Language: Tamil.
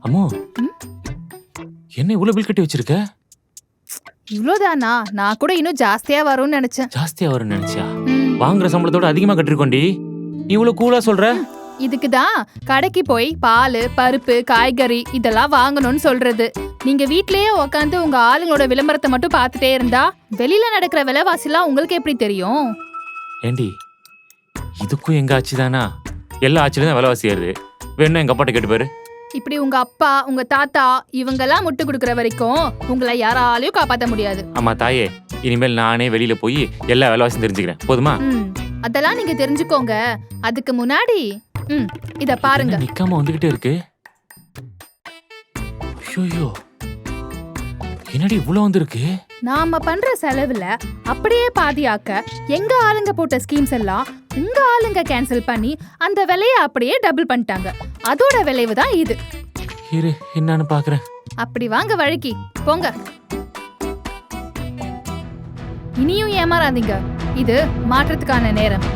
அம்மோ, என்ன இவ்வளவு பில் கட்டி வச்சிருக்க? இவ்ளோதானா? நான் கூட இன்னும் ஜாஸ்தியா வரும்னு நினைச்சேன். ஜாஸ்தியா வரும்னு நினைச்சியா? வாங்குற சம்பளத்தோட அதிகமா கட்டிருக்கோண்டி. நீ இவ்வளவு கூலா சொல்ற? இதுக்குதான் கடைக்கு போய் பால், பருப்பு, காய்கறி இதெல்லாம் வாங்கணும்னு சொல்றது. நீங்க வீட்லயே உக்காந்து உங்க ஆளுங்களோட விளம்பரத்தை மட்டும் பார்த்துட்டே இருந்தா வெளியில நடக்கிற விலைவாசிலாம் உங்களுக்கு எப்படி தெரியும்? ஏண்டி, இதுக்கும் எங்க ஆட்சி தானா? எல்லா ஆட்சியிலும் தான் விலைவாசி ஏறுது. வேணும் எங்க அப்பாட்ட கேட்டு பாரு. இப்படி உங்க அப்பா, உங்க தாத்தா இவங்கெல்லாம் முட்டு கொடுக்கற வரைக்கும் உங்களை யாராலையும் காப்பாத்த முடியாது. ஆமா தாயே, இனிமேல் நானே வெளியில போய் எல்லா விலைவாசியும் தெரிஞ்சுக்கிறேன். போதுமா? அதெல்லாம் நீங்க தெரிஞ்சுக்கோங்க. அதுக்கு முன்னாடி இத பாருங்க. நிக்காம வந்துகிட்டே இருக்கு. ஐயோ, என்னடி இவ்வளவு வந்திருக்கு? நாம பண்ற செலவுல அப்படியே பாதியாக்க எங்க ஆளுங்க போட்ட ஸ்கீம்ஸ் எல்லாம் உங்க ஆளுங்க கேன்சல் பண்ணி அந்த விலைய அப்படியே டபுள் பண்ணிட்டாங்க. அதோட விளைவு தான் இது. இரு, என்னன்னு பாக்குறேன். அப்படி வாங்க வழிக்கு போங்க. இனியும் ஏமாறாதீங்க. இது மாற்றத்துக்கான நேரம்.